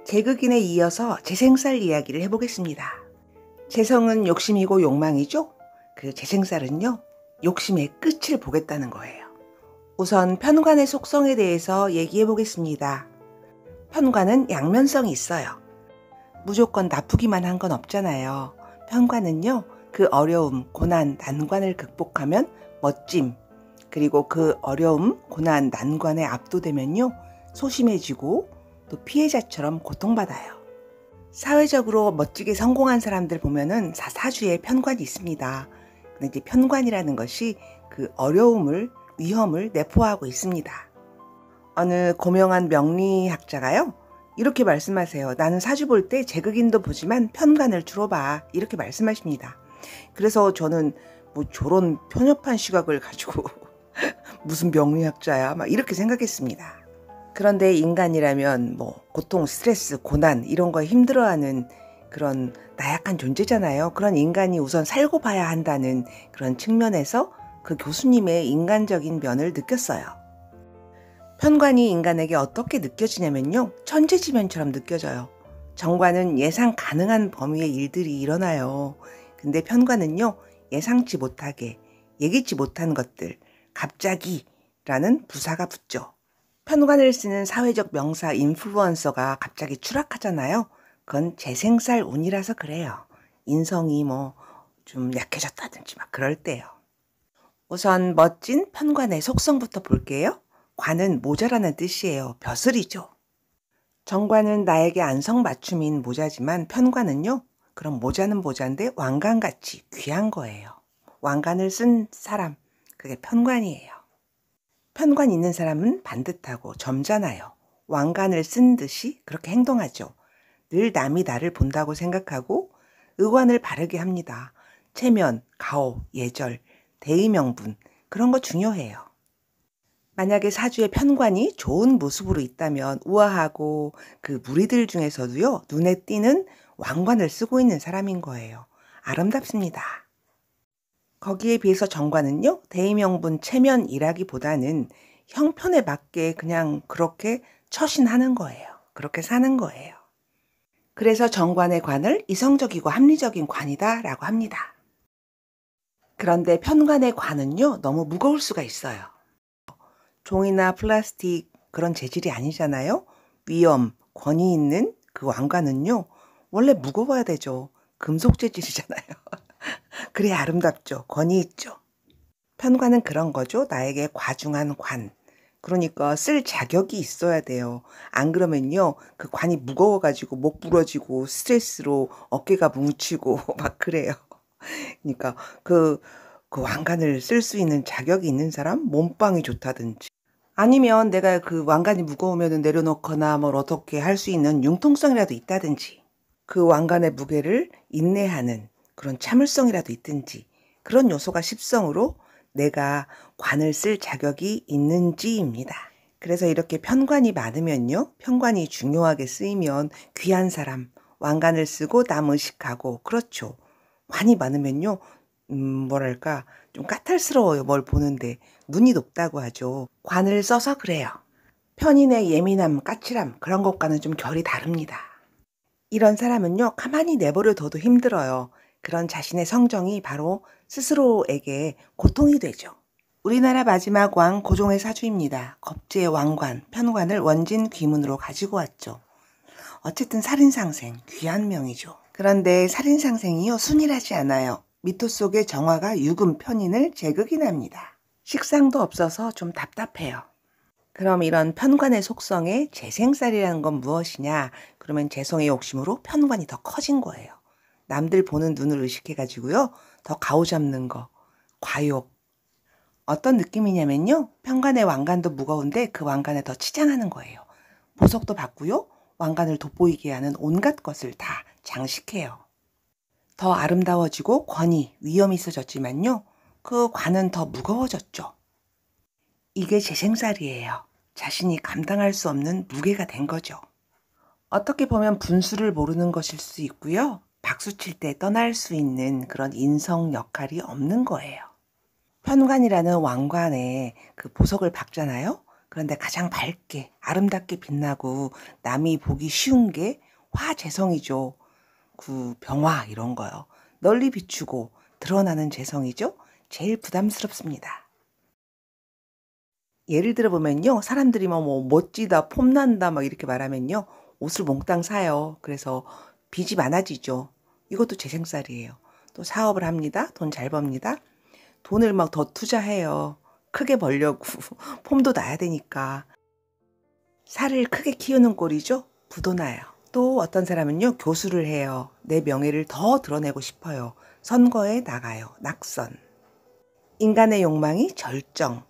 제극인에 이어서 재생살 이야기를 해보겠습니다. 재성은 욕심이고 욕망이죠. 그 재생살은요, 욕심의 끝을 보겠다는 거예요. 우선 편관의 속성에 대해서 얘기해 보겠습니다. 편관은 양면성이 있어요. 무조건 나쁘기만 한 건 없잖아요. 편관은요, 그 어려움, 고난, 난관을 극복하면 멋짐, 그리고 그 어려움, 고난, 난관에 압도되면요, 소심해지고 또 피해자처럼 고통받아요. 사회적으로 멋지게 성공한 사람들 보면은 사주에 편관이 있습니다. 근데 이제 편관이라는 것이 그 어려움을, 위험을 내포하고 있습니다. 어느 고명한 명리학자가요, 이렇게 말씀하세요. 나는 사주 볼 때 제극인도 보지만 편관을 주로 봐. 이렇게 말씀하십니다. 그래서 저는 뭐 저런 편협한 시각을 가지고 무슨 명리학자야? 막 이렇게 생각했습니다. 그런데 인간이라면 뭐 고통, 스트레스, 고난 이런 거 힘들어하는 그런 나약한 존재잖아요. 그런 인간이 우선 살고 봐야 한다는 그런 측면에서 그 교수님의 인간적인 면을 느꼈어요. 편관이 인간에게 어떻게 느껴지냐면요, 천재지변처럼 느껴져요. 정관은 예상 가능한 범위의 일들이 일어나요. 근데 편관은요, 예상치 못하게, 예기치 못한 것들, 갑자기라는 부사가 붙죠. 편관을 쓰는 사회적 명사 인플루언서가 갑자기 추락하잖아요. 그건 재생살 운이라서 그래요. 인성이 뭐 좀 약해졌다든지 막 그럴 때요. 우선 멋진 편관의 속성부터 볼게요. 관은 모자라는 뜻이에요. 벼슬이죠. 정관은 나에게 안성맞춤인 모자지만 편관은요, 그럼 모자는 모자인데 왕관같이 귀한 거예요. 왕관을 쓴 사람, 그게 편관이에요. 편관 있는 사람은 반듯하고 점잖아요. 왕관을 쓴 듯이 그렇게 행동하죠. 늘 남이 나를 본다고 생각하고 의관을 바르게 합니다. 체면, 가오, 예절, 대의명분 그런 거 중요해요. 만약에 사주에 편관이 좋은 모습으로 있다면 우아하고 그 무리들 중에서도요, 눈에 띄는 왕관을 쓰고 있는 사람인 거예요. 아름답습니다. 거기에 비해서 정관은요, 대의명분 체면이라기보다는 형편에 맞게 그냥 그렇게 처신하는 거예요. 그렇게 사는 거예요. 그래서 정관의 관을 이성적이고 합리적인 관이다라고 합니다. 그런데 편관의 관은요, 너무 무거울 수가 있어요. 종이나 플라스틱 그런 재질이 아니잖아요. 위험, 권위 있는 그 왕관은요, 원래 무거워야 되죠. 금속 재질이잖아요. 그래야 아름답죠. 권위 있죠. 편관은 그런 거죠. 나에게 과중한 관. 그러니까 쓸 자격이 있어야 돼요. 안 그러면요, 그 관이 무거워가지고 목 부러지고 스트레스로 어깨가 뭉치고 막 그래요. 그러니까 그 왕관을 쓸 수 있는 자격이 있는 사람, 몸빵이 좋다든지. 아니면 내가 그 왕관이 무거우면 내려놓거나 뭘 어떻게 할 수 있는 융통성이라도 있다든지. 그 왕관의 무게를 인내하는 그런 참을성이라도 있든지. 그런 요소가 십성으로 내가 관을 쓸 자격이 있는지입니다. 그래서 이렇게 편관이 많으면요, 편관이 중요하게 쓰이면 귀한 사람, 왕관을 쓰고 남 의식하고, 그렇죠. 관이 많으면요, 뭐랄까 좀 까탈스러워요. 뭘 보는데 눈이 높다고 하죠. 관을 써서 그래요. 편인의 예민함, 까칠함 그런 것과는 좀 결이 다릅니다. 이런 사람은요, 가만히 내버려 둬도 힘들어요. 그런 자신의 성정이 바로 스스로에게 고통이 되죠. 우리나라 마지막 왕 고종의 사주입니다. 겁제의 왕관, 편관을 원진 귀문으로 가지고 왔죠. 어쨌든 살인상생, 귀한 명이죠. 그런데 살인상생이요, 순일하지 않아요. 미토 속의 정화가 유금 편인을 제극인합니다. 식상도 없어서 좀 답답해요. 그럼 이런 편관의 속성에 재생살이라는 건 무엇이냐? 그러면 재성의 욕심으로 편관이 더 커진 거예요. 남들 보는 눈을 의식해가지고요, 더 가오잡는 거, 과욕. 어떤 느낌이냐면요, 편관의 왕관도 무거운데 그 왕관에 더 치장하는 거예요. 보석도 받고요, 왕관을 돋보이게 하는 온갖 것을 다 장식해요. 더 아름다워지고 권위, 위엄이 있어졌지만요, 그 관은 더 무거워졌죠. 이게 재생살이에요. 자신이 감당할 수 없는 무게가 된 거죠. 어떻게 보면 분수를 모르는 것일 수 있고요. 박수 칠 때 떠날 수 있는 그런 인성 역할이 없는 거예요. 편관이라는 왕관에 그 보석을 박잖아요. 그런데 가장 밝게 아름답게 빛나고 남이 보기 쉬운 게 화재성이죠. 병화 이런 거요. 널리 비추고 드러나는 재성이죠. 제일 부담스럽습니다. 예를 들어 보면요. 사람들이 뭐 멋지다, 폼난다 막 이렇게 말하면요. 옷을 몽땅 사요. 그래서 빚이 많아지죠. 이것도 재생살이에요. 또 사업을 합니다. 돈 잘 법니다. 돈을 막 더 투자해요. 크게 벌려고 폼도 나야 되니까. 살을 크게 키우는 꼴이죠. 부도 나요. 또 어떤 사람은요. 교수를 해요. 내 명예를 더 드러내고 싶어요. 선거에 나가요. 낙선. 인간의 욕망이 절정.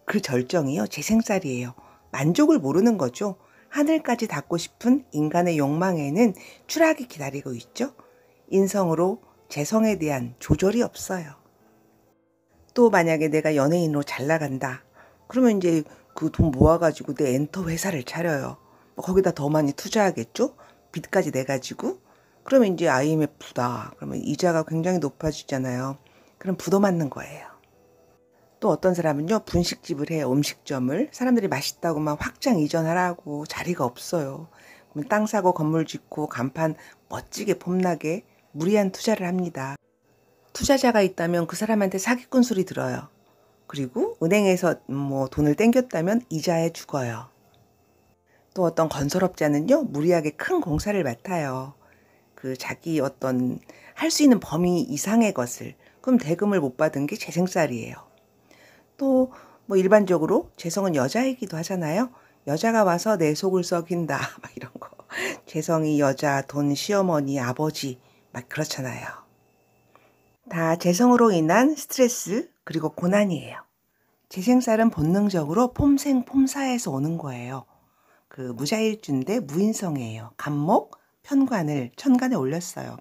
그 절정이요. 재생살이에요. 만족을 모르는 거죠. 하늘까지 닿고 싶은 인간의 욕망에는 추락이 기다리고 있죠. 인성으로 재성에 대한 조절이 없어요. 또 만약에 내가 연예인으로 잘 나간다. 그러면 이제 그 돈 모아가지고 내 엔터 회사를 차려요. 거기다 더 많이 투자하겠죠? 빚까지 내가지고. 그러면 이제 IMF다. 그러면 이자가 굉장히 높아지잖아요. 그럼 부도 맞는 거예요. 또 어떤 사람은요. 분식집을 해요. 음식점을. 사람들이 맛있다고 막 확장 이전하라고 자리가 없어요. 그럼 땅 사고 건물 짓고 간판 멋지게 폼나게 무리한 투자를 합니다. 투자자가 있다면 그 사람한테 사기꾼 소리 들어요. 그리고 은행에서 뭐 돈을 땡겼다면 이자에 죽어요. 또 어떤 건설업자는요. 무리하게 큰 공사를 맡아요. 그 자기 어떤 할 수 있는 범위 이상의 것을. 그럼 대금을 못 받은 게 재생살이에요. 또 뭐 일반적으로 재성은 여자이기도 하잖아요. 여자가 와서 내 속을 썩인다 막 이런 거. 재성이 여자, 돈, 시어머니, 아버지 막 그렇잖아요. 다 재성으로 인한 스트레스 그리고 고난이에요. 재생살은 본능적으로 폼생폼사에서 오는 거예요. 그 무자일주인데 무인성이에요. 간목, 편관을 천간에 올렸어요.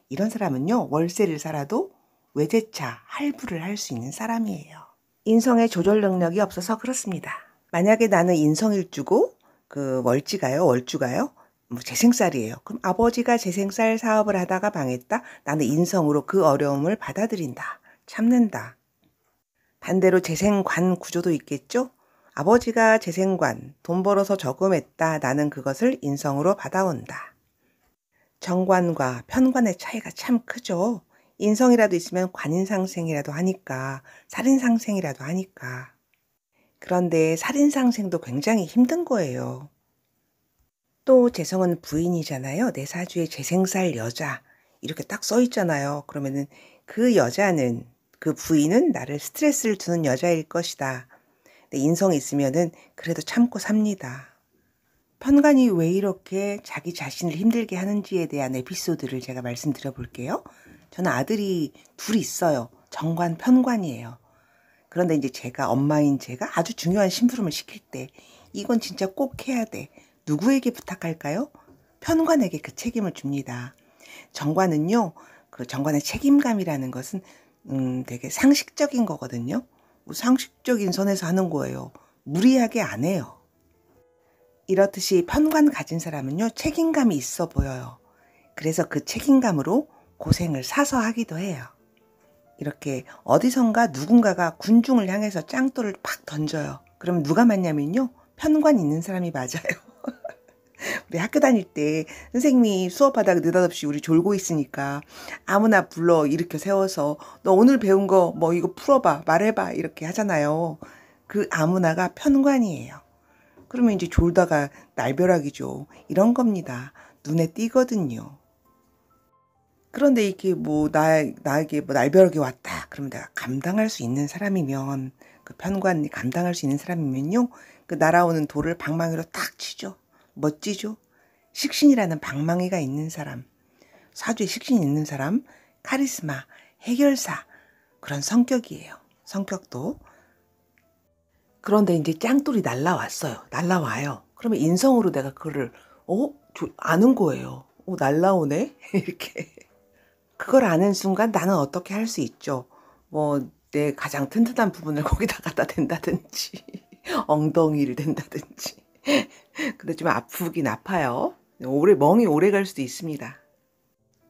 이런 사람은요. 월세를 살아도 외제차, 할부를 할 수 있는 사람이에요. 인성의 조절 능력이 없어서 그렇습니다. 만약에 나는 인성일주고 그 월주가요. 뭐 재생살이에요. 그럼 아버지가 재생살 사업을 하다가 망했다. 나는 인성으로 그 어려움을 받아들인다. 참는다. 반대로 재생관 구조도 있겠죠. 아버지가 재생관, 돈 벌어서 저금했다. 나는 그것을 인성으로 받아온다. 정관과 편관의 차이가 참 크죠. 인성이라도 있으면 관인상생이라도 하니까, 살인상생이라도 하니까. 그런데 살인상생도 굉장히 힘든 거예요. 또 재성은 부인이잖아요. 내 사주에 재생살 여자 이렇게 딱 써 있잖아요. 그러면은 그 여자는 그 부인은 나를 스트레스를 주는 여자일 것이다. 근데 인성이 있으면은 그래도 참고 삽니다. 편관이 왜 이렇게 자기 자신을 힘들게 하는지에 대한 에피소드를 제가 말씀드려 볼게요. 저는 아들이 둘 있어요. 정관, 편관이에요. 그런데 이제 제가 엄마인 제가 아주 중요한 심부름을 시킬 때 이건 진짜 꼭 해야 돼. 누구에게 부탁할까요? 편관에게 그 책임을 줍니다. 정관은요. 그 정관의 책임감이라는 것은 되게 상식적인 거거든요. 상식적인 선에서 하는 거예요. 무리하게 안 해요. 이렇듯이 편관 가진 사람은요. 책임감이 있어 보여요. 그래서 그 책임감으로 고생을 사서 하기도 해요. 이렇게 어디선가 누군가가 군중을 향해서 짱돌을 팍 던져요. 그럼 누가 맞냐면요. 편관 있는 사람이 맞아요. 우리 학교 다닐 때 선생님이 수업하다가 느닷없이 우리 졸고 있으니까 아무나 불러 일으켜 세워서 너 오늘 배운 거 뭐 이거 풀어봐 말해봐 이렇게 하잖아요. 그 아무나가 편관이에요. 그러면 이제 졸다가 날벼락이죠. 이런 겁니다. 눈에 띄거든요. 그런데 이렇게 뭐 나에게 뭐 날벼락이 왔다. 그러면 내가 감당할 수 있는 사람이면 그 편관이 감당할 수 있는 사람이면요. 그 날아오는 돌을 방망이로 탁 치죠. 멋지죠. 식신이라는 방망이가 있는 사람. 사주에 식신이 있는 사람. 카리스마, 해결사 그런 성격이에요. 성격도. 그런데 이제 짱돌이 날라왔어요. 날라와요. 그러면 인성으로 내가 그거를 아는 거예요. 날라오네 이렇게. 그걸 아는 순간 나는 어떻게 할 수 있죠. 뭐 내 가장 튼튼한 부분을 거기다 갖다 댄다든지 엉덩이를 댄다든지. 근데 좀 아프긴 아파요. 멍이 오래 갈 수도 있습니다.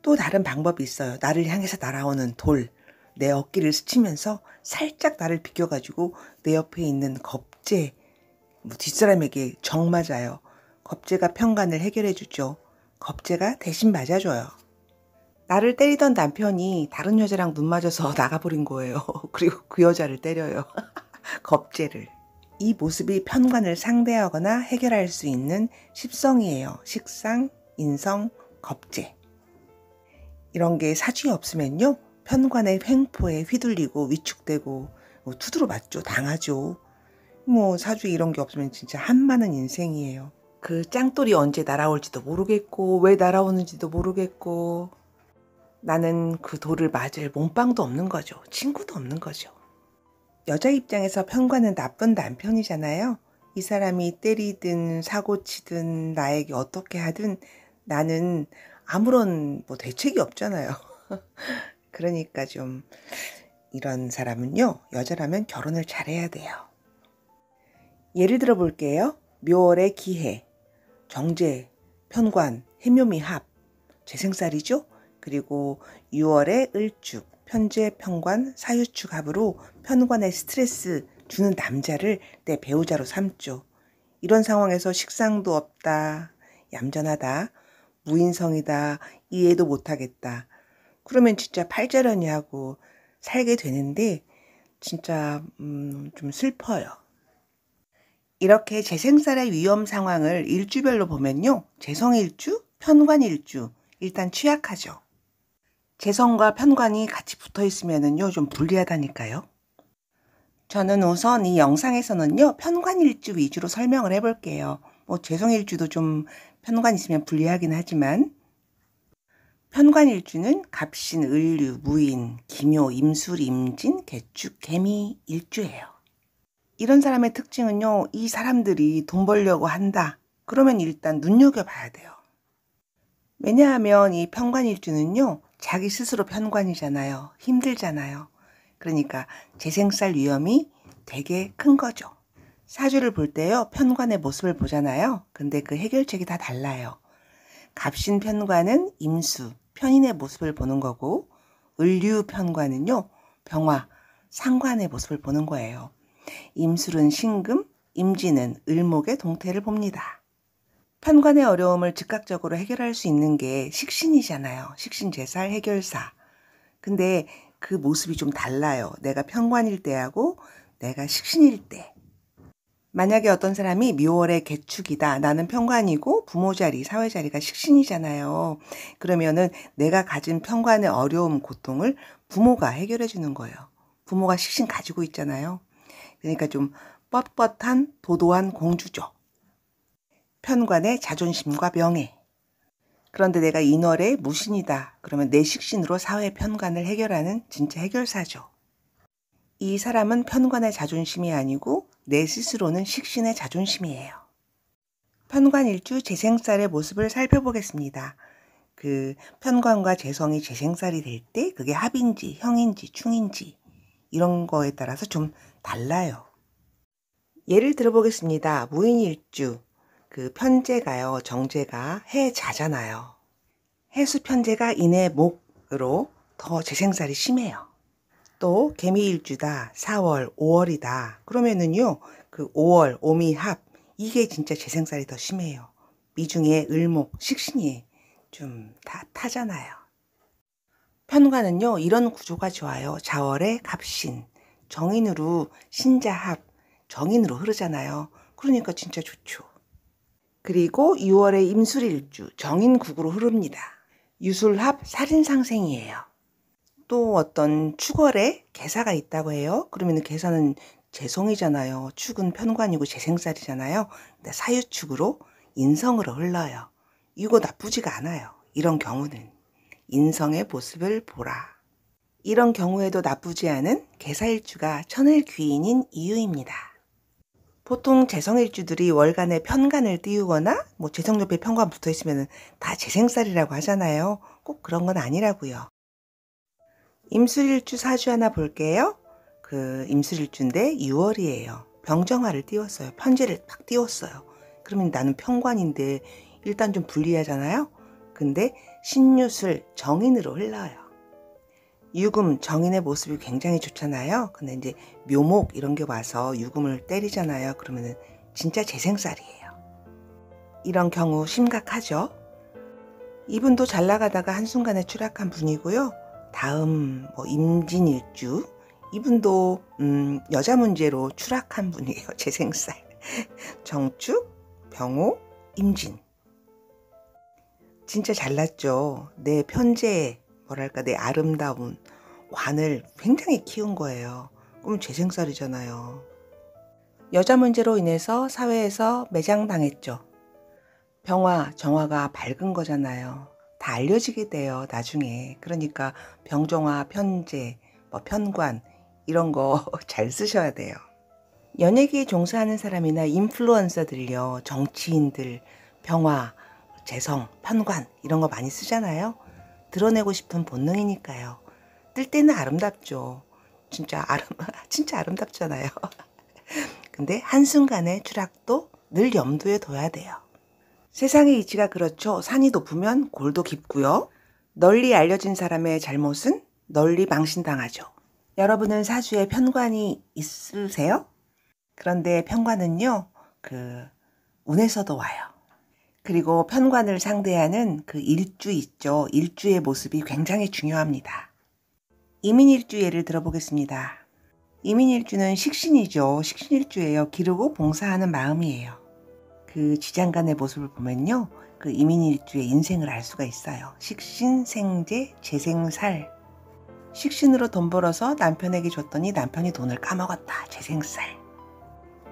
또 다른 방법이 있어요. 나를 향해서 날아오는 돌. 내 어깨를 스치면서 살짝 나를 비껴가지고 내 옆에 있는 겁재 뭐 뒷사람에게 정 맞아요. 겁재가 편관을 해결해주죠. 겁재가 대신 맞아줘요. 나를 때리던 남편이 다른 여자랑 눈 맞아서 나가버린 거예요. 그리고 그 여자를 때려요. 겁재를. 이 모습이 편관을 상대하거나 해결할 수 있는 십성이에요. 식상, 인성, 겁재. 이런 게 사주에 없으면요, 편관의 횡포에 휘둘리고 위축되고 두드러 맞죠. 당하죠. 뭐 사주에 이런 게 없으면 진짜 한많은 인생이에요. 그 짱돌이 언제 날아올지도 모르겠고 왜 날아오는지도 모르겠고 나는 그 돌을 맞을 몸빵도 없는 거죠. 친구도 없는 거죠. 여자 입장에서 편관은 나쁜 남편이잖아요. 이 사람이 때리든 사고치든 나에게 어떻게 하든 나는 아무런 뭐 대책이 없잖아요. 그러니까 좀 이런 사람은요, 여자라면 결혼을 잘해야 돼요. 예를 들어 볼게요. 묘월의 기해, 정제, 편관, 해묘미 합, 재생살이죠. 그리고 6월의 을축, 편재, 편관, 사유축 합으로 편관에 스트레스 주는 남자를 내 배우자로 삼죠. 이런 상황에서 식상도 없다, 얌전하다, 무인성이다, 이해도 못하겠다. 그러면 진짜 팔자련이 하고 살게 되는데 진짜 좀 슬퍼요. 이렇게 재생살의 위험 상황을 일주별로 보면요. 재성일주, 편관일주, 일단 취약하죠. 재성과 편관이 같이 붙어 있으면요, 좀 불리하다니까요. 저는 우선 이 영상에서는요, 편관일주 위주로 설명을 해볼게요. 뭐 재성일주도 좀 편관 있으면 불리하긴 하지만 편관일주는 갑신, 을류, 무인, 기묘, 임술, 임진, 개축, 개미 일주예요. 이런 사람의 특징은요, 이 사람들이 돈 벌려고 한다. 그러면 일단 눈여겨봐야 돼요. 왜냐하면 이 편관일주는요, 자기 스스로 편관이잖아요. 힘들잖아요. 그러니까 재생살 위험이 되게 큰 거죠. 사주를 볼 때요, 편관의 모습을 보잖아요. 근데 그 해결책이 다 달라요. 갑신 편관은 임수, 편인의 모습을 보는 거고, 을류 편관은요, 병화, 상관의 모습을 보는 거예요. 임술은 신금, 임진은 을목의 동태를 봅니다. 편관의 어려움을 즉각적으로 해결할 수 있는 게 식신이잖아요. 식신제살 해결사. 근데 그 모습이 좀 달라요. 내가 편관일 때하고 내가 식신일 때. 만약에 어떤 사람이 묘월의 개축이다. 나는 편관이고 부모 자리, 사회 자리가 식신이잖아요. 그러면은 내가 가진 편관의 어려움, 고통을 부모가 해결해 주는 거예요. 부모가 식신 가지고 있잖아요. 그러니까 좀 뻣뻣한 도도한 공주죠. 편관의 자존심과 명예. 그런데 내가 인월의 무신이다. 그러면 내 식신으로 사회 편관을 해결하는 진짜 해결사죠. 이 사람은 편관의 자존심이 아니고 내 스스로는 식신의 자존심이에요. 편관일주 재생살의 모습을 살펴보겠습니다. 그 편관과 재성이 재생살이 될 때 그게 합인지 형인지 충인지 이런 거에 따라서 좀 달라요. 예를 들어보겠습니다. 무인일주, 그 편재가요, 정제가 해자잖아요. 해수 편재가 인의 목으로 더 재생살이 심해요. 또 개미일주다, 4월, 5월이다. 그러면은요, 그 5월, 오미합, 이게 진짜 재생살이 더 심해요. 미중에 을목, 식신이 좀 다 타잖아요. 편관은요, 이런 구조가 좋아요. 자월의 갑신, 정인으로 신자합, 정인으로 흐르잖아요. 그러니까 진짜 좋죠. 그리고 6월의 임술일주, 정인국으로 흐릅니다. 유술합 살인상생이에요. 또 어떤 축월에 개사가 있다고 해요. 그러면 개사는 재성이잖아요. 축은 편관이고 재생살이잖아요. 근데 사유축으로 인성으로 흘러요. 이거 나쁘지가 않아요. 이런 경우는 인성의 모습을 보라. 이런 경우에도 나쁘지 않은 개사일주가 천을 귀인인 이유입니다. 보통 재성일주들이 월간에 편관을 띄우거나 뭐 재성 옆에 편관 붙어 있으면 다 재생살이라고 하잖아요. 꼭 그런 건 아니라고요. 임술일주 사주 하나 볼게요. 그 임술일주인데 6월이에요. 병정화를 띄웠어요. 편재를 딱 띄웠어요. 그러면 나는 편관인데 일단 좀 불리하잖아요. 근데 신유술 정인으로 흘러요. 유금 정인의 모습이 굉장히 좋잖아요. 근데 이제 묘목 이런 게 와서 유금을 때리잖아요. 그러면은 진짜 재생살이에요. 이런 경우 심각하죠. 이분도 잘 나가다가 한순간에 추락한 분이고요. 다음 임진일주, 이분도 여자 문제로 추락한 분이에요. 재생살. 정축, 병호, 임진. 진짜 잘났죠. 내 편재, 내 아름다운 관을 굉장히 키운 거예요. 그럼 재생살이잖아요. 여자 문제로 인해서 사회에서 매장당했죠. 병화, 정화가 밝은 거잖아요. 다 알려지게 돼요, 나중에. 그러니까 병정화, 편재, 편관 이런 거 잘 쓰셔야 돼요. 연예계에 종사하는 사람이나 인플루언서들요, 정치인들, 병화, 재성, 편관 이런 거 많이 쓰잖아요. 드러내고 싶은 본능이니까요. 뜰 때는 아름답죠. 진짜 아름답잖아요. 근데 한순간의 추락도 늘 염두에 둬야 돼요. 세상의 이치가 그렇죠. 산이 높으면 골도 깊고요. 널리 알려진 사람의 잘못은 널리 망신당하죠. 여러분은 사주에 편관이 있으세요? 그런데 편관은요, 운에서도 와요. 그리고 편관을 상대하는 그 일주 있죠. 일주의 모습이 굉장히 중요합니다. 이민일주 예를 들어보겠습니다. 이민일주는 식신이죠. 식신일주예요. 기르고 봉사하는 마음이에요. 그 지장간의 모습을 보면요, 그 이민일주의 인생을 알 수가 있어요. 식신, 생재, 재생살. 식신으로 돈 벌어서 남편에게 줬더니 남편이 돈을 까먹었다. 재생살.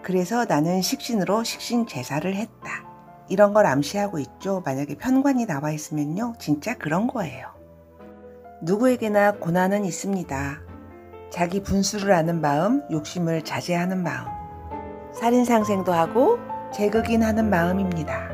그래서 나는 식신으로 식신제사를 했다. 이런 걸 암시하고 있죠. 만약에 편관이 나와 있으면요, 진짜 그런 거예요. 누구에게나 고난은 있습니다. 자기 분수를 아는 마음, 욕심을 자제하는 마음. 살인상생도 하고 재극인하는 마음입니다.